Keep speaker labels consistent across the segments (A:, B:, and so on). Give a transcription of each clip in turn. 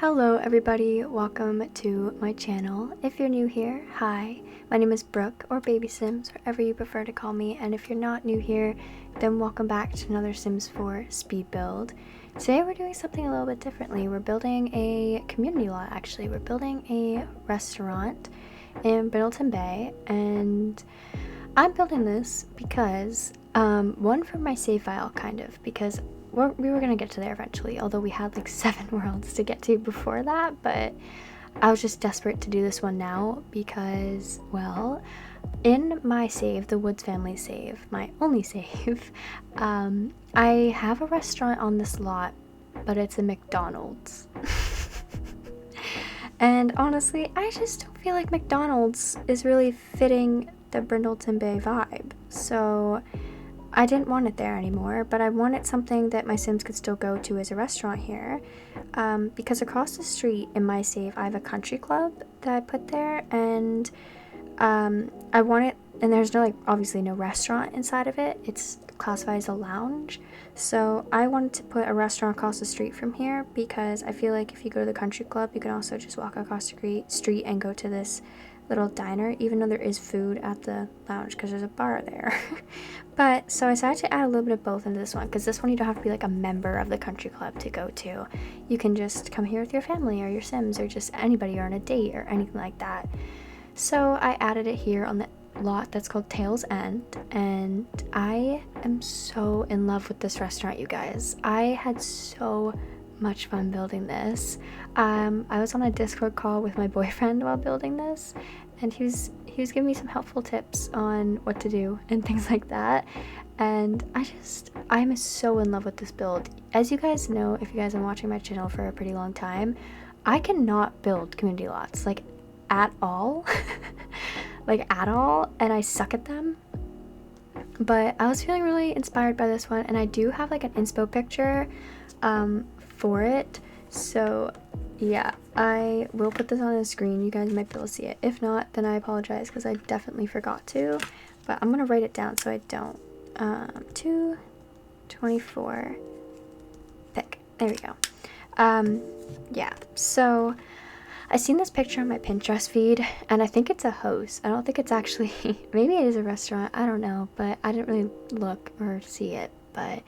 A: Hello everybody, welcome to my channel. If you're new here, hi, my name is Brooke, or babysims, whatever you prefer to call me, and if you're not new here, then welcome back to another Sims 4 speed build. Today we're doing something a little bit differently. We're building a community lot, actually. We're building a restaurant in Brindleton Bay, and I'm building this because, one, for my save file, kind of, because we were gonna get to there eventually, although we had like 7 worlds to get to before that, but I was just desperate to do this one now because, well, in my save, the Woods family save, my only save, I have a restaurant on this lot, but it's a McDonald's. And honestly, I just don't feel like McDonald's is really fitting the Brindleton Bay vibe, so I didn't want it there anymore, but I wanted something that my Sims could still go to as a restaurant here, because across the street in my save I have a country club that I put there, and I wanted, and there's no, like, obviously no restaurant inside of it, it's classified as a lounge, so I wanted to put a restaurant across the street from here because I feel like if you go to the country club you can also just walk across the street and go to this little diner, even though there is food at the lounge because there's a bar there. But so I decided to add a little bit of both into this one, because this one you don't have to be like a member of the country club to go to. You can just come here with your family or your Sims or just anybody, or on a date or anything like that. So I added it here on the lot that's called Tail's End, and I am so in love with this restaurant, you guys. I had so much fun building this. I was on a Discord call with my boyfriend while building this, and he was giving me some helpful tips on what to do and things like that, and I'm so in love with this build. As you guys know, if you guys have been watching my channel for a pretty long time, I cannot build community lots, like, at all. Like, at all, and I suck at them. But I was feeling really inspired by this one, and I do have like an inspo picture for it, so yeah, I will put this on the screen. You guys might be able to see it. If not, then I apologize because I definitely forgot to, but I'm gonna write it down so I don't. 224 pick. There we go. Yeah, so I seen this picture on my Pinterest feed, and I think it's a host. I don't think it's actually, maybe it is a restaurant, I don't know, but I didn't really look or see it, but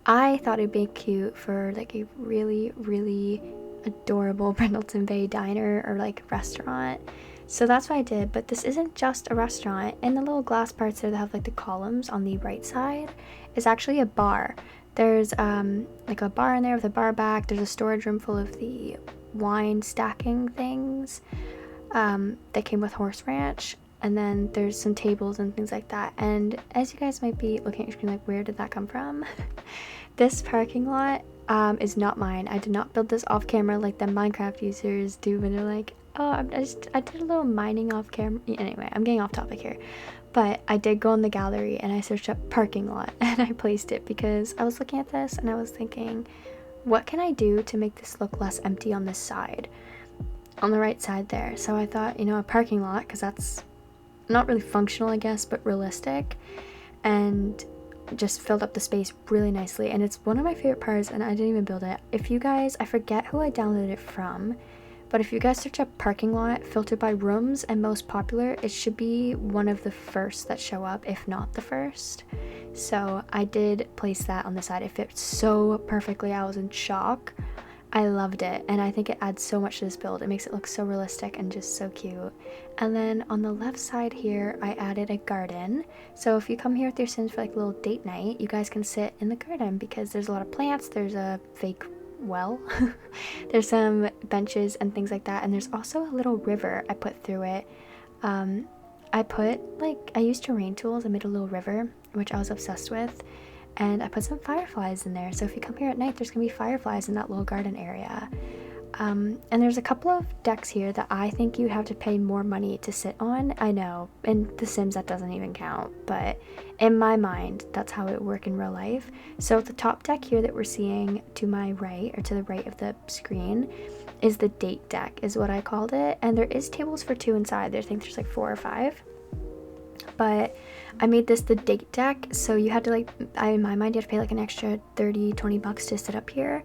A: I thought it'd be cute for like a really, really adorable Brindleton Bay diner or like restaurant. So that's what I did, but this isn't just a restaurant. In the little glass parts there that have like the columns on the right side is actually a bar. There's like a bar in there with a bar back. There's a storage room full of the wine stacking things that came with Horse Ranch, and then there's some tables and things like that. And as you guys might be looking at your screen like, where did that come from? This parking lot is not mine. I did not build this off camera like the Minecraft users do when they're like, oh, I did a little mining off camera. Anyway, I'm getting off topic here, but I did go in the gallery and I searched up parking lot and I placed it because I was looking at this and I was thinking, what can I do to make this look less empty on this side, on the right side there? So I thought, you know, a parking lot, because that's not really functional, I guess, but realistic, and just filled up the space really nicely. And it's one of my favorite parts, and I didn't even build it. If you guys, I forget who I downloaded it from, but if you guys search up parking lot filtered by rooms and most popular, it should be one of the first that show up, if not the first. So I did place that on the side. It fit so perfectly. I was in shock. I loved it, and I think it adds so much to this build. It makes it look so realistic and just so cute. And then on the left side here, I added a garden. So if you come here with your Sims for like a little date night, you guys can sit in the garden because there's a lot of plants. There's a fake well. There's some benches and things like that, and there's also a little river I put through it. I used terrain tools and made a little river, which I was obsessed with, and I put some fireflies in there. So if you come here at night, there's gonna be fireflies in that little garden area. And there's a couple of decks here that I think you'd have to pay more money to sit on. I know, in The Sims that doesn't even count, but in my mind, that's how it would work in real life. So the top deck here that we're seeing to my right, or to the right of the screen, is the date deck, is what I called it. And there is tables for 2 inside. I think there's like 4 or 5. But I made this the date deck, so you had to, like, in my mind, you have to pay like an extra 30-20 bucks to sit up here.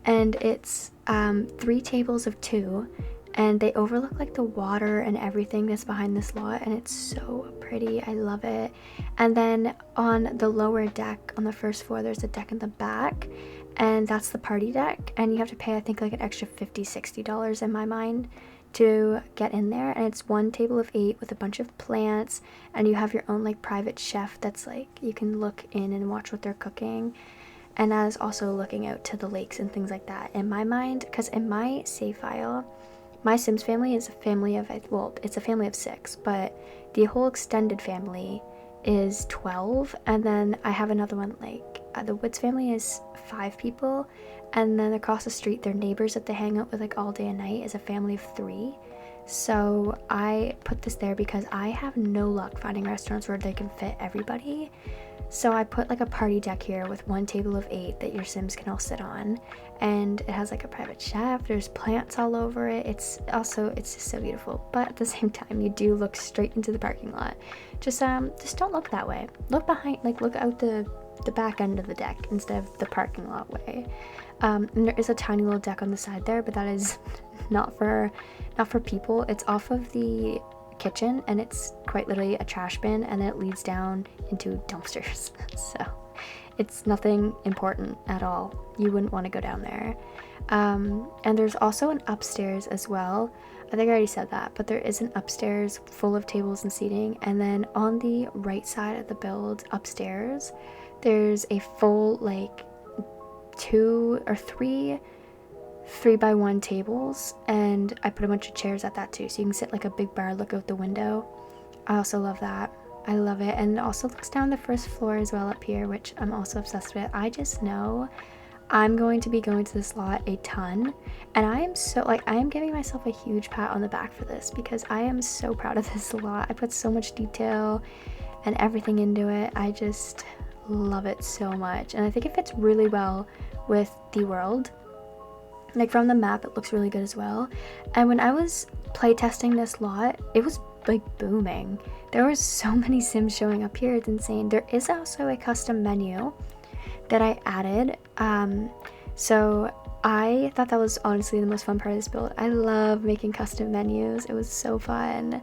A: and it's 3 tables of 2, and they overlook like the water and everything that's behind this lot, and it's so pretty. I love it. And then on the lower deck on the first floor, there's a deck in the back, and that's the party deck, and you have to pay I think like an extra $50-$60 in my mind to get in there. And it's 1 table of 8 with a bunch of plants, and you have your own like private chef that's like you can look in and watch what they're cooking, and that is also looking out to the lakes and things like that in my mind. Because in my save file, my Sims family is a family of, well, it's a family of 6, but the whole extended family is 12, and then I have another one, like, the Woods family is 5 people, and then across the street, their neighbors that they hang out with, like, all day and night is a family of 3. So I put this there because I have no luck finding restaurants where they can fit everybody. So I put like a party deck here with 1 table of 8 that your Sims can all sit on, and it has like a private chef, there's plants all over it. It's just so beautiful, but at the same time you do look straight into the parking lot. Just don't look that way. Look behind, like look out the back end of the deck instead of the parking lot way. And there is a tiny little deck on the side there, but that is not for people. It's off of the kitchen, and it's quite literally a trash bin, and then it leads down into dumpsters. So it's nothing important at all. You wouldn't want to go down there. And there's also an upstairs as well. I think I already said that, but there is an upstairs full of tables and seating, and then on the right side of the build upstairs there's a full like 2 or 3 3x1 tables, and I put a bunch of chairs at that too, so you can sit like a big bar, look out the window. I also love that. I love it. And it also looks down the first floor as well up here, which I'm also obsessed with. I just know I'm going to be going to this lot a ton, and I am so like, I am giving myself a huge pat on the back for this because I am so proud of this lot. I put so much detail and everything into it. I just love it so much, and I think it fits really well with the world. Like from the map it looks really good as well. And when I was playtesting this lot, it was like booming. There were so many Sims showing up here, it's insane. There is also a custom menu that I added, so I thought that was honestly the most fun part of this build. I love making custom menus. It was so fun.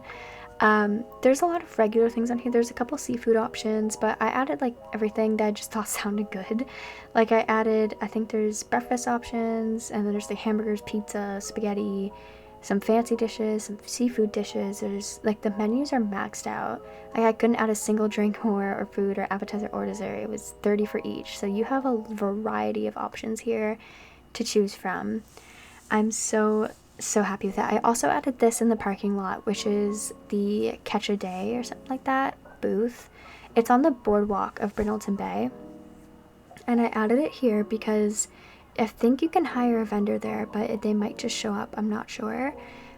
A: There's a lot of regular things on here. There's a couple seafood options, but I added like everything that I just thought sounded good. Like I added, I think there's breakfast options, and then there's the hamburgers, pizza, spaghetti, some fancy dishes, some seafood dishes. There's like, the menus are maxed out. Like I couldn't add a single drink more, or food, or appetizer, or dessert. It was 30 for each. So you have a variety of options here to choose from. I'm so happy with that. I also added this in the parking lot, which is the Catch a Day or something like that booth. It's on the boardwalk of Brindleton Bay, and I added it here because I think you can hire a vendor there, but they might just show up, I'm not sure.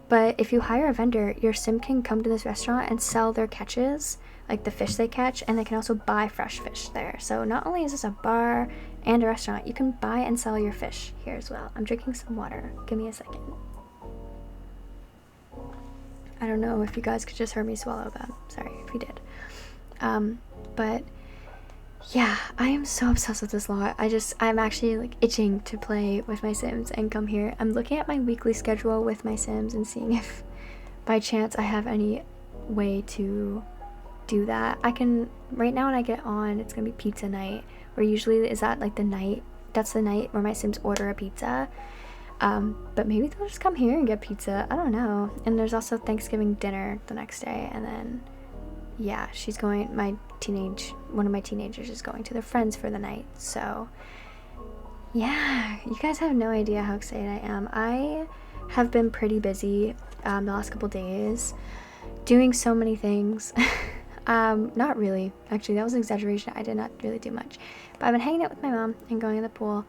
A: But if you hire a vendor, your Sim can come to this restaurant and sell their catches, like the fish they catch, and they can also buy fresh fish there. So not only is this a bar and a restaurant, you can buy and sell your fish here as well. I'm drinking some water, give me a second. I don't know if you guys could just hear me swallow that. Sorry if you did. But yeah, I am so obsessed with this lot. I'm actually like itching to play with my Sims and come here. I'm looking at my weekly schedule with my Sims and seeing if by chance I have any way to do that. I can, right now when I get on, it's gonna be pizza night, where usually is that like the night, that's the night where my Sims order a pizza. But maybe they'll just come here and get pizza. I don't know. And there's also Thanksgiving dinner the next day, and then yeah, one of my teenagers is going to their friends for the night. So yeah, you guys have no idea how excited I am. I have been pretty busy the last couple days doing so many things. Not really, actually, that was an exaggeration. I did not really do much, but I've been hanging out with my mom and going to the pool.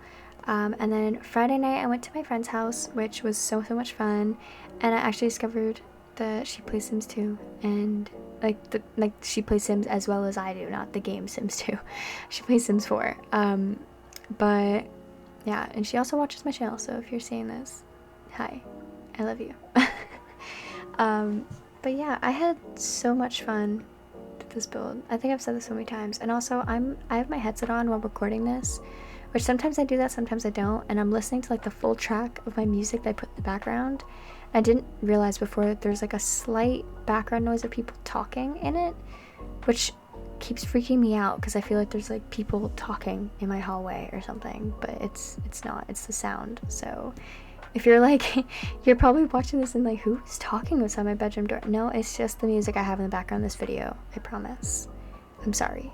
A: And then Friday night I went to my friend's house, which was so much fun, and I actually discovered that she plays Sims 2, and like she plays Sims as well as I do, not the game Sims 2. She plays Sims 4. But yeah, and she also watches my channel, so if you're seeing this, hi, I love you. But yeah, I had so much fun with this build. I think I've said this so many times. And also I have my headset on while recording this, which sometimes I do that, sometimes I don't, and I'm listening to like the full track of my music that I put in the background. I didn't realize before that there's like a slight background noise of people talking in it, which keeps freaking me out because I feel like there's like people talking in my hallway or something, but it's not, it's the sound. So if you're like, you're probably watching this and like, who's talking outside my bedroom door? No, it's just the music I have in the background of this video, I promise. I'm sorry.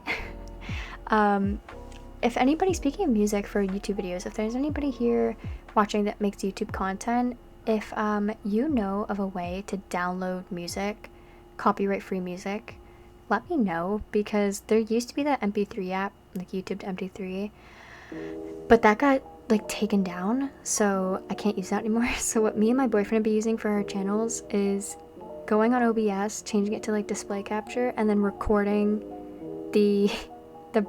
A: If anybody, speaking of music for YouTube videos, if there's anybody here watching that makes YouTube content, if you know of a way to download music, copyright-free music, let me know, because there used to be that MP3 app, like YouTube to MP3, but that got like taken down, so I can't use that anymore. So what me and my boyfriend have been using for our channels is going on OBS, changing it to like display capture, and then recording the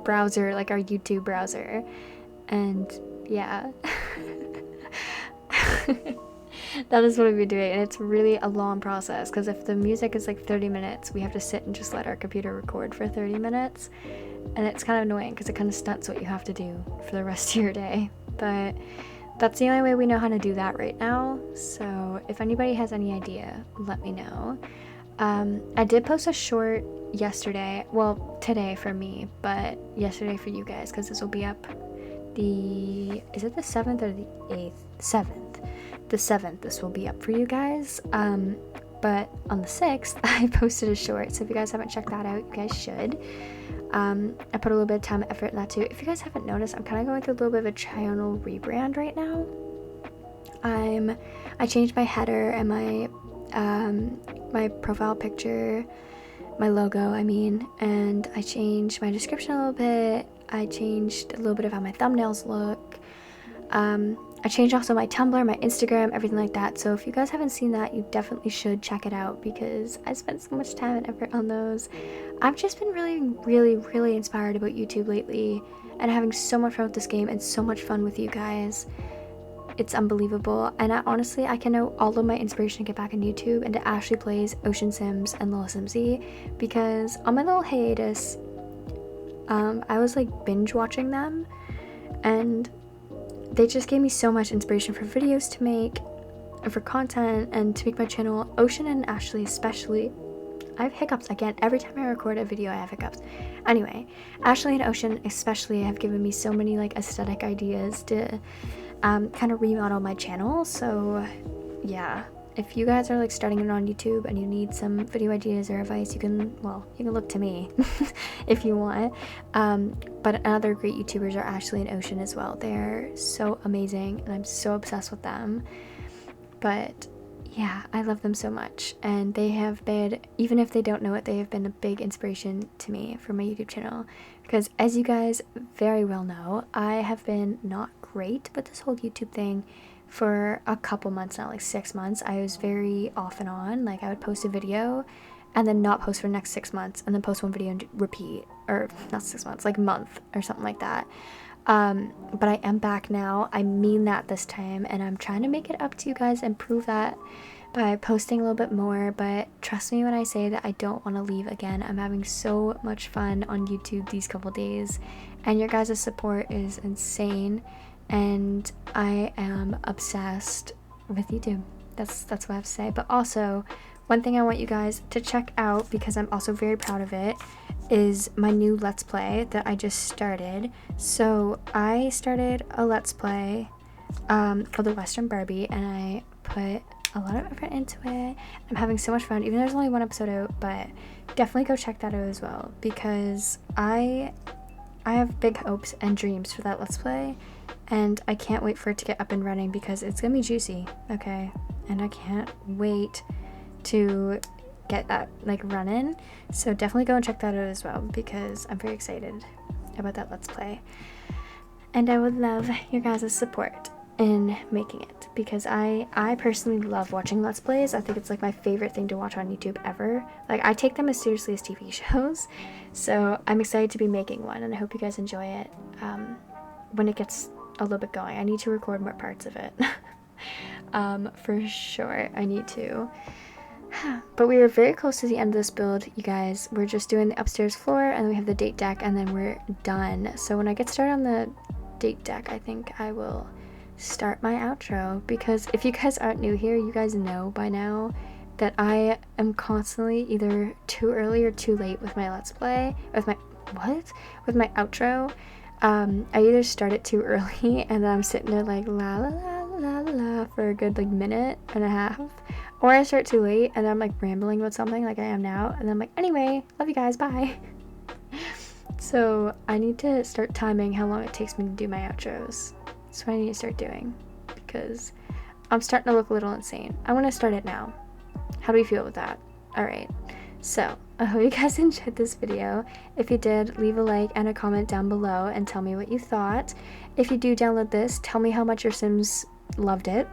A: browser, like our YouTube browser. And yeah. That is what we've been doing, and it's really a long process because if the music is like 30 minutes, we have to sit and just let our computer record for 30 minutes, and it's kind of annoying because it kind of stunts what you have to do for the rest of your day. But that's the only way we know how to do that right now, so if anybody has any idea, let me know. I did post a short yesterday, well, today for me, but yesterday for you guys, because this will be up is it the 7th or the 8th? 7th. The 7th this will be up for you guys. But on the 6th I posted a short, so if you guys haven't checked that out, you guys should. I put a little bit of time and effort in that too. If you guys haven't noticed, I'm kind of going through a little bit of a channel rebrand right now. I changed my header and my profile picture, my logo, I mean, and I changed my description a little bit. I changed a little bit of how my thumbnails look. I changed also my Tumblr, my Instagram, everything like that. So if you guys haven't seen that, you definitely should check it out because I spent so much time and effort on those. I've just been really inspired about YouTube lately and having so much fun with this game and so much fun with you guys. It's unbelievable. And I can know all of my inspiration to get back on YouTube and to Ashley Plays, Ocean Sims, and Little Simsy, because on my little hiatus, I was like binge watching them, and they just gave me so much inspiration for videos to make and for content and to make my channel. Ocean and Ashley especially. I have hiccups again. Every time I record a video I have hiccups. Anyway, Ashley and Ocean especially have given me so many like aesthetic ideas to kind of remodel my channel. So yeah, if you guys are like starting it on YouTube and you need some video ideas or advice, you can look to me if you want. But other great YouTubers are Ashley and Ocean as well. They're so amazing and I'm so obsessed with them. But yeah, I love them so much, and they have been, even if they don't know it, they have been a big inspiration to me for my YouTube channel, because as you guys very well know, I have been not great with this whole YouTube thing for a couple months now, like 6 months. I was very off and on. Like I would post a video and then not post for the next 6 months, and then post one video and repeat, or not 6 months, like month or something like that. But I am back now. I mean that this time, and I'm trying to make it up to you guys and prove that by posting a little bit more. But trust me when I say that I don't want to leave again. I'm having so much fun on YouTube these couple days, and your guys' support is insane, and I am obsessed with YouTube. That's what I have to say. But also, one thing I want you guys to check out, because I'm also very proud of it, is my new Let's Play that I just started. So I started a Let's Play called the Western Barbie, and I put a lot of effort into it. I'm having so much fun, even though there's only one episode out, but definitely go check that out as well, because I have big hopes and dreams for that Let's Play, and I can't wait for it to get up and running, because it's gonna be juicy, okay? And I can't wait to get that like running. So definitely go and check that out as well, because I'm very excited about that Let's Play, and I would love your guys' support in making it, because I personally love watching Let's Plays. I think it's like my favorite thing to watch on YouTube ever. Like I take them as seriously as TV shows, so I'm excited to be making one, and I hope you guys enjoy it when it gets a little bit going. I need to record more parts of it. For sure I need to. But we are very close to the end of this build, you guys. We're just doing the upstairs floor, and then we have the date deck, and then we're done. So when I get started on the update deck, I think I will start my outro, because if you guys aren't new here, you guys know by now that I am constantly either too early or too late with my let's play, with my outro. I either start it too early and then I'm sitting there like la la la la la la for a good like minute and a half, or I start too late and then I'm like rambling about something like I am now, and then I'm like, anyway, love you guys, bye. So I need to start timing how long it takes me to do my outros. That's what I need to start doing, because I'm starting to look a little insane. I want to start it now. How do we feel with that? Alright, so I hope you guys enjoyed this video. If you did, leave a like and a comment down below and tell me what you thought. If you do download this, tell me how much your Sims loved it.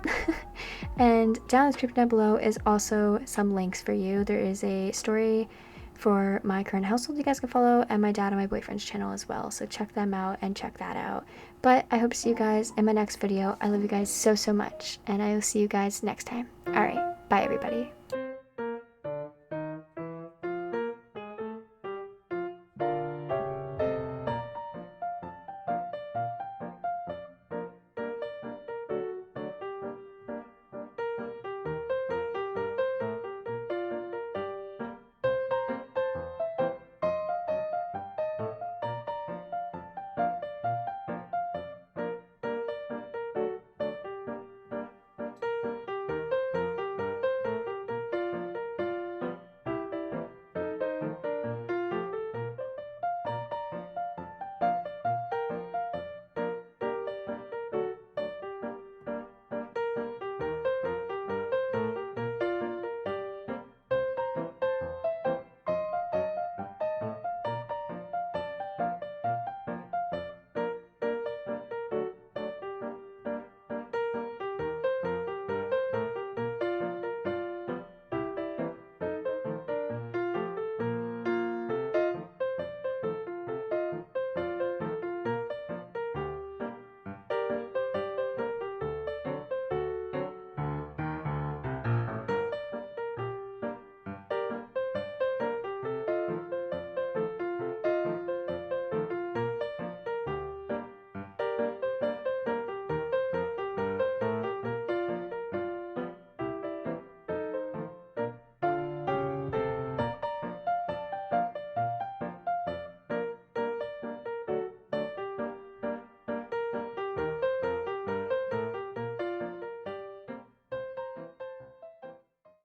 A: And down in the description down below is also some links for you. There is a story for my current household you guys can follow, and my dad and my boyfriend's channel as well, so check them out and check that out. But I hope to see you guys in my next video. I love you guys so much, and I will see you guys next time. Alright, bye everybody.